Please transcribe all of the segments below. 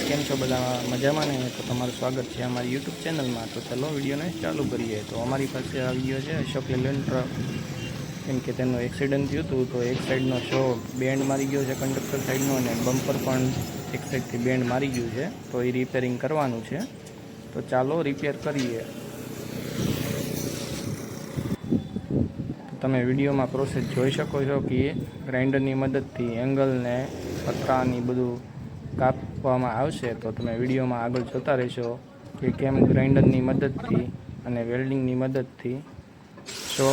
કેમ છો બધા મજામાં ને? તો તમારું સ્વાગત છે અમારી યુટ્યુબ ચેનલમાં। તો ચાલો વિડીયોને ચાલુ કરીએ। તો અમારી પાસે આવી ગયો છે અશોક લેલેન્ડ ટ્રક, કેમ કે તેનું એક્સિડન્ટ થયું હતું તો એક સાઈડનો શો બેન્ડ મારી ગયો છે કંડક્ટર સાઈડનો, અને બમ્પર પણ એક સાઈડથી બેન્ડ મારી ગયું છે। તો એ રિપેરિંગ કરવાનું છે, તો ચાલો રિપેર કરીએ। તમે વિડીયોમાં પ્રોસેસ જોઈ શકો છો કે ગ્રાઇન્ડરની મદદથી એંગલને પતરાની બધું કાપવામાં આવશે। તો તમે વિડીયોમાં આગળ જોતા રહેશો કે કેમ ગ્રાઇન્ડરની મદદથી અને વેલ્ડિંગની મદદથી શો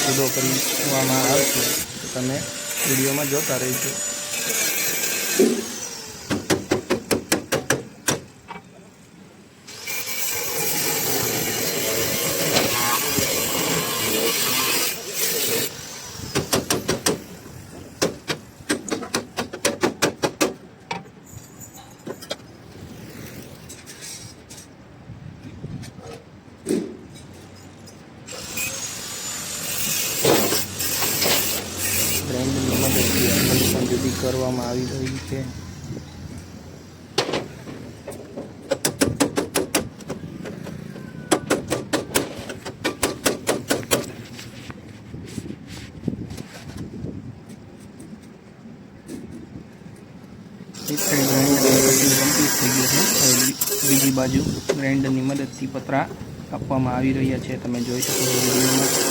જુદો કરવામાં આવશે। તો તમે વિડીયોમાં જોતા રહેશો। ગ્રાઇન્ડરની મદદથી એંગલ પણ જુદી કરવામાં આવી રહી છે। એક સાઈડ ગ્રાઇન્ડરની કટિંગ કમ્પ્લીટ થઈ ગયું છે, હવે બીજી બાજુ ગ્રાઇન્ડરની મદદથી પતરા કાપવામાં આવી રહ્યા છે। તમે જોઈ શકો છો વિડીયોમાં।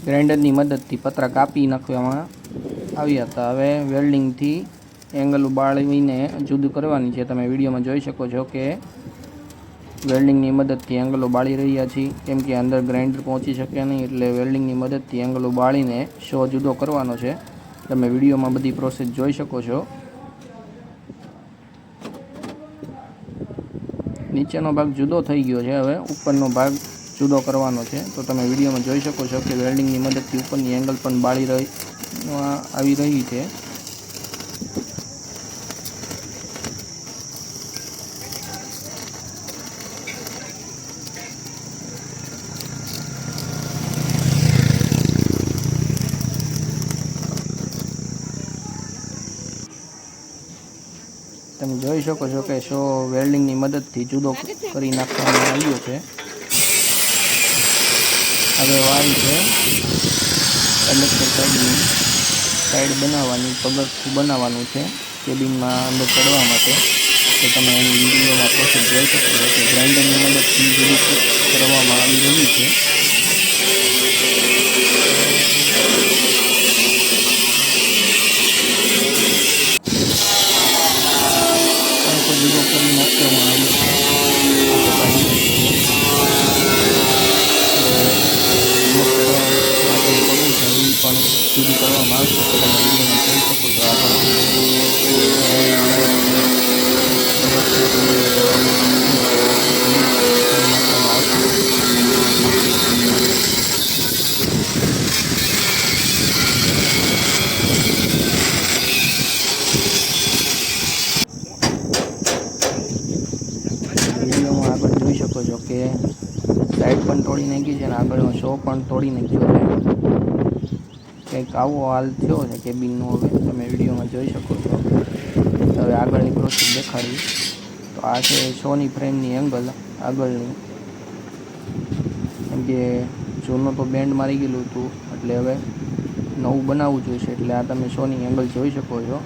ગ્રાઇન્ડરની મદદથી પતરા કાપી નાખવામાં આવ્યા હતા। હવે વેલ્ડિંગથી એંગલ બાળવીને જુદું કરવાની છે। તમે વિડીયોમાં જોઈ શકો છો કે વેલ્ડિંગની મદદથી એંગલો બાળી રહ્યા છીએ, કેમ કે અંદર ગ્રાઇન્ડર પહોંચી શકે નહીં, એટલે વેલ્ડિંગની મદદથી એંગલો બાળીને શો જુદો કરવાનો છે। તમે વિડીયોમાં બધી પ્રોસેસ જોઈ શકો છો। નીચેનો ભાગ જુદો થઈ ગયો છે, હવે ઉપરનો ભાગ જુદો કરવાનો છે। તો તમે વિડીયોમાં જોઈ શકો છો કે વેલ્ડિંગની મદદથી ઉપરની એંગલ પણ બાળી આવી રહી છે। તમે જોઈ શકો છો કે શો વેલ્ડિંગની મદદથી જુદો કરી નાખવામાં આવ્યો છે। હવે વારી છે કંડક્ટર સાઈડની સાઈડ બનાવવાની, પગથિયું બનાવવાનું છે કેબિનમાં અંદર ચડવા માટે। તો તમે એની વિડીયોમાં પ્રોસેસ જોઈ શકો છો કે ગ્રાઇન્ડરની મદદથી જુદું કરવામાં આવી રહ્યું છે। જુદો કરી નાખવામાં આવ્યું છે પણ જુદું કરવામાં આવશે। તો તમે વિડીયોમાં જોઈ શકો છો આગળ શકો છો કે સાઈડ પણ તોડી નાખી છે અને આગળનો શો પણ તોડી નાખ્યો છે, કંઈક આવો હાલ થયો છે કેબિનનો, હવે તમે વિડીયોમાં જોઈ શકો છો. હવે આગળની પ્રોસેસ દેખાડી. તો આ છે સોની ફ્રેમની એંગલ આગળની, કેમ કે જૂનું તો બેન્ડ મારી ગયેલું હતું એટલે હવે નવું બનાવવું જોઈશે. એટલે આ તમે સોની એંગલ જોઈ શકો છો.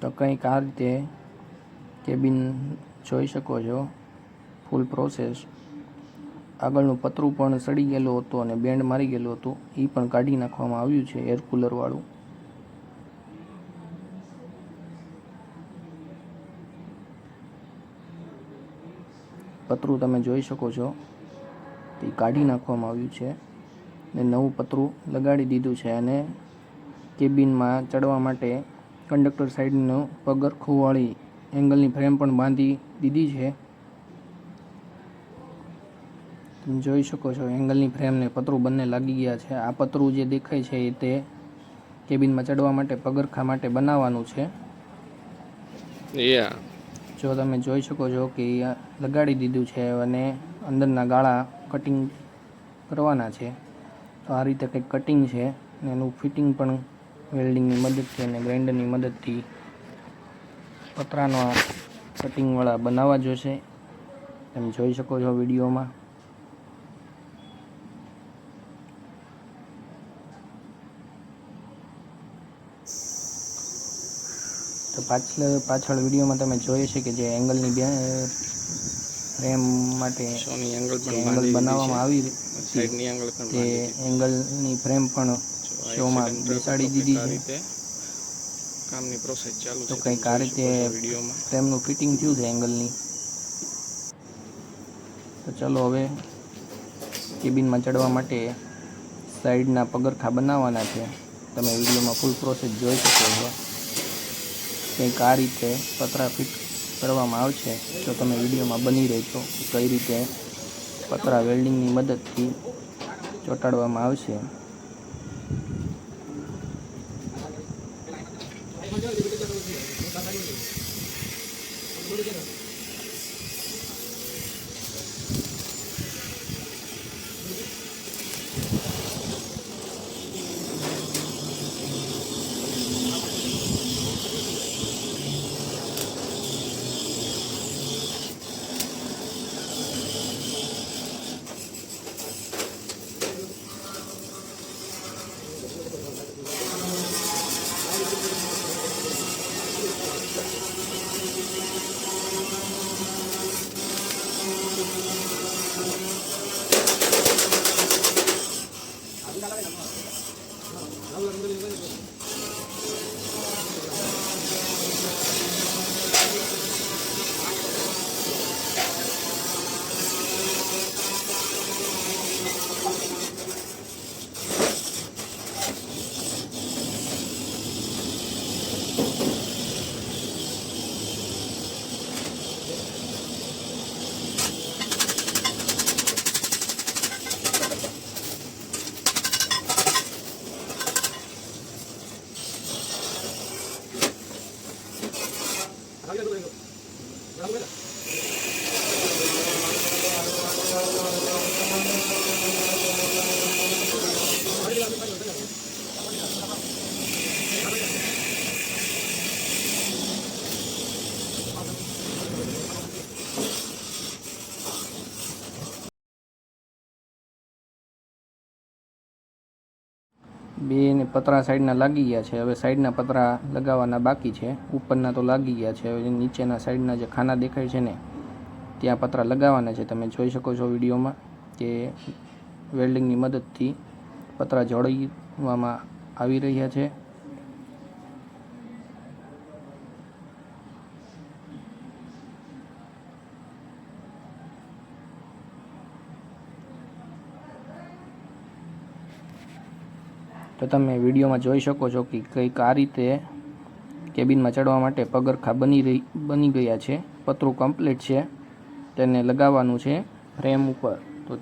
તો કંઈક આ રીતે કેબિન જોઈ શકો છો, ફૂલ પ્રોસેસ. આગળનું પતરું પણ સડી ગયેલું હતું અને બેન્ડ મારી ગયેલું હતું, એ પણ કાઢી નાખવામાં આવ્યું છે, એર કુલરવાળું. પતરું તમે જોઈ શકો છો, તે કાઢી નાખવામાં આવ્યું છે ને નવું પતરું લગાડી દીધું છે. અને કેબિનમાં ચડવા માટે કંડક્ટર સાઈડનું પગરખુંવાળી એંગલની ફ્રેમ પણ બાંધી દીધી છે. તમે જોઈ શકો છો એંગલની ફ્રેમને પતરું બંને લાગી ગયા છે. આ પતરું જે દેખાય છે એ તે કેબિનમાં ચડવા માટે પગરખા માટે બનાવવાનું છે. જો તમે જોઈ શકો છો કે લગાડી દીધું છે અને અંદરના ગાળા કટિંગ કરવાના છે. તો આ રીતે કંઈક કટિંગ છે અને એનું ફિટિંગ પણ વેલ્ડિંગની મદદથી અને ગ્રાઇન્ડરની મદદથી પતરાનો કટિંગવાળા બનાવવા જોશે. તમે જોઈ શકો છો વિડીયોમાં. તો પાછળ વિડીયોમાં તમે જોઈએ છે કે જે એંગલની ફ્રેમ માટે એંગલ બનાવવામાં આવી તે એંગલની ફ્રેમ પણ શોમાં બેસાડી દીધી છે. કામની પ્રોસેસ ચાલુ છે. તો કંઈક આ રીતે ફ્રેમનું ફિટિંગ થયું છે એંગલની. તો ચલો હવે કેબિનમાં ચડવા માટે સાઈડના પગરખા બનાવવાના છે. તમે વિડીયોમાં ફૂલ પ્રોસેસ જોઈ શકો છો. કંઈક આ રીતે પતરા ફિટ કરવામાં આવશે. તો તમે વિડીયોમાં બની રહેજો કઈ રીતે પતરા વેલ્ડિંગની મદદથી ચોંટાડવામાં આવશે. બે ને પતરા સાઈડના લાગી ગયા છે. હવે સાઈડના પતરા લગાવવાના બાકી છે. ઉપરના તો લાગી ગયા છે. હવે નીચેના સાઈડના જે ખાના દેખાય છે ને ત્યાં પતરા લગાવવાના છે. તમે જોઈ શકો છો વિડીયોમાં કે વેલ્ડિંગની મદદથી પતરા જોડવામાં આવી રહ્યા છે. તો તમે વિડીયોમાં જોઈ શકો છો કે કંઈક આ રીતે કેબિનમાં ચડવા માટે પગરખા બની ગયા છે. પતરું કમ્પ્લીટ છે. તેને લગાવવાનું છે ફ્રેમ ઉપર. તો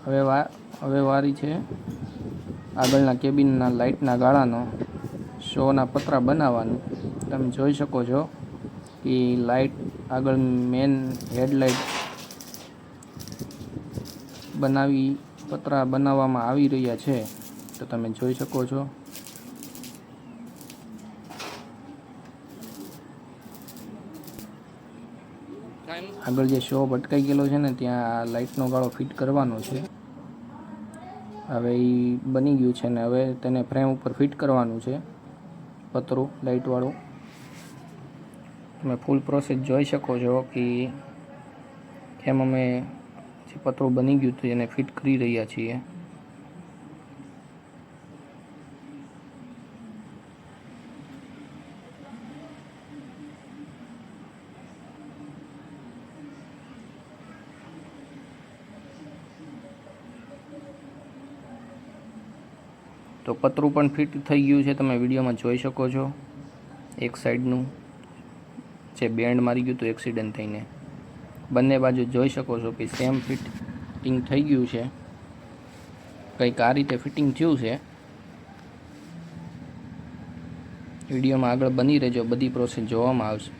હવે વારી છે આગળના કેબિનના લાઇટના ગાળાનો શોના પતરા બનાવવાનું. તમે જોઈ શકો છો કે લાઇટ આગળ મેન હેડલાઇટ પતરા બનાવવામાં આવી રહ્યા છે. તો તમે જોઈ શકો છો. આગળ જે શો ભટકાઈ ગયેલો છે ને ત્યાં લાઇટનો ગાળો ફિટ કરવાનો છે. હવે એ બની ગયું છે ને હવે તેને ફ્રેમ ઉપર ફિટ કરવાનું છે પતરું લાઇટવાળું. તમે ફૂલ પ્રોસેસ જોઈ શકો છો કે કેમ અમે જે પતરું બની ગયું હતું એને ફિટ કરી રહ્યા છીએ. તો પતરું પણ ફિટ થઈ ગયું છે. તમે વિડીયોમાં જોઈ શકો છો એક સાઈડનું જે બેન્ડ મારી ગયું હતું એક્સિડન્ટ થઈને. બંને બાજુ જોઈ શકો છો કે સેમ ફિટિંગ થઈ ગયું છે. કંઈક આ રીતે ફિટિંગ થયું છે. વિડીયોમાં આગળ બની રહેજો, બધી પ્રોસેસ જોવામાં આવશે.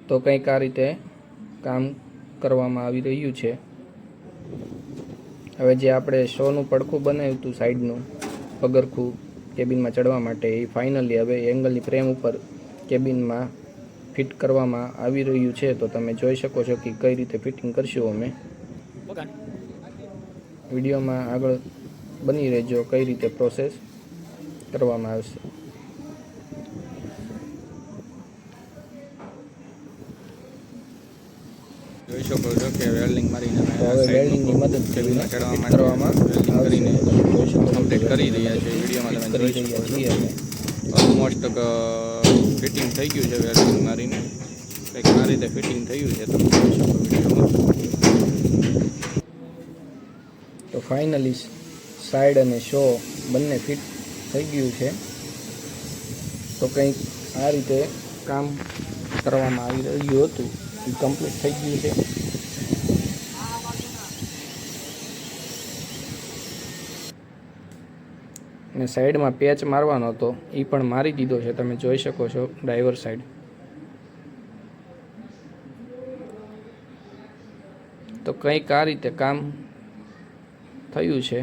તો કંઈક આ રીતે કામ કરવામાં આવી રહ્યું છે. હવે જે આપણે શોનું પડખું બનાવ્યું હતું સાઈડનું પગરખું કેબિનમાં ચડવા માટે એ ફાઇનલી હવે એંગલની ફ્રેમ ઉપર કેબિનમાં ફિટ કરવામાં આવી રહ્યું છે. તો તમે જોઈ શકો છો કે કઈ રીતે ફિટિંગ કરશું અમે. વિડીયોમાં આગળ બની રહેજો કઈ રીતે પ્રોસેસ કરવામાં આવશે. જોઈ શકો છો કે વેલ્ડિંગ મારીને હવે વેલ્ડિંગની મદદથી કેબિનમાં ચડવા ફિટ માટે કરવામાં વેલ્ડિંગ કરીને જોઈ શકો છો કમ્પ્લીટ કરી રહ્યા છે. વિડીયોમાં તમે જોઈ શકો છો ઓલમોસ્ટ ફિટિંગ થઈ ગયું છે વેલ્ડિંગ મારીને. કંઈક આ રીતે ફિટિંગ થયું છે તમે જોઈ શકો વિડીયોમાં. તો ફાઇનલી સાઈડ અને શો બંને ફિટ થઈ ગયું છે. તો કંઈક આ રીતે કામ કરવામાં આવી રહ્યું હતું એ કમ્પ્લીટ થઈ ગયું છે. અને સાઈડમાં પેચ મારવાનો હતો એ પણ મારી દીધો છે. તમે જોઈ શકો છો ડ્રાઈવર સાઈડ. તો કંઈક આ રીતે કામ થયું છે.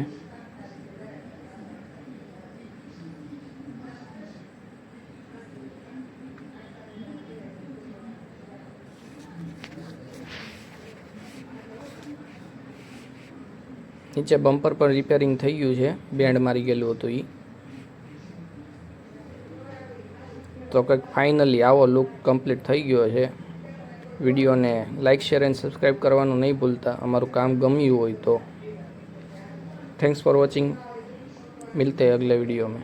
નીચે બમ્પર પર રિપેરિંગ થઈ ગયું છે, બેન્ડ મારી ગયેલું હતું એ. તો કંઈક ફાઇનલી આવો લુક કમ્પ્લીટ થઈ ગયો છે. વિડીયોને લાઇક શેર એન્ડ સબસ્ક્રાઈબ કરવાનું નહીં ભૂલતા. અમારું કામ ગમ્યું હોય તો. Thanks for watching. मिलते हैं अगले वीडियो में.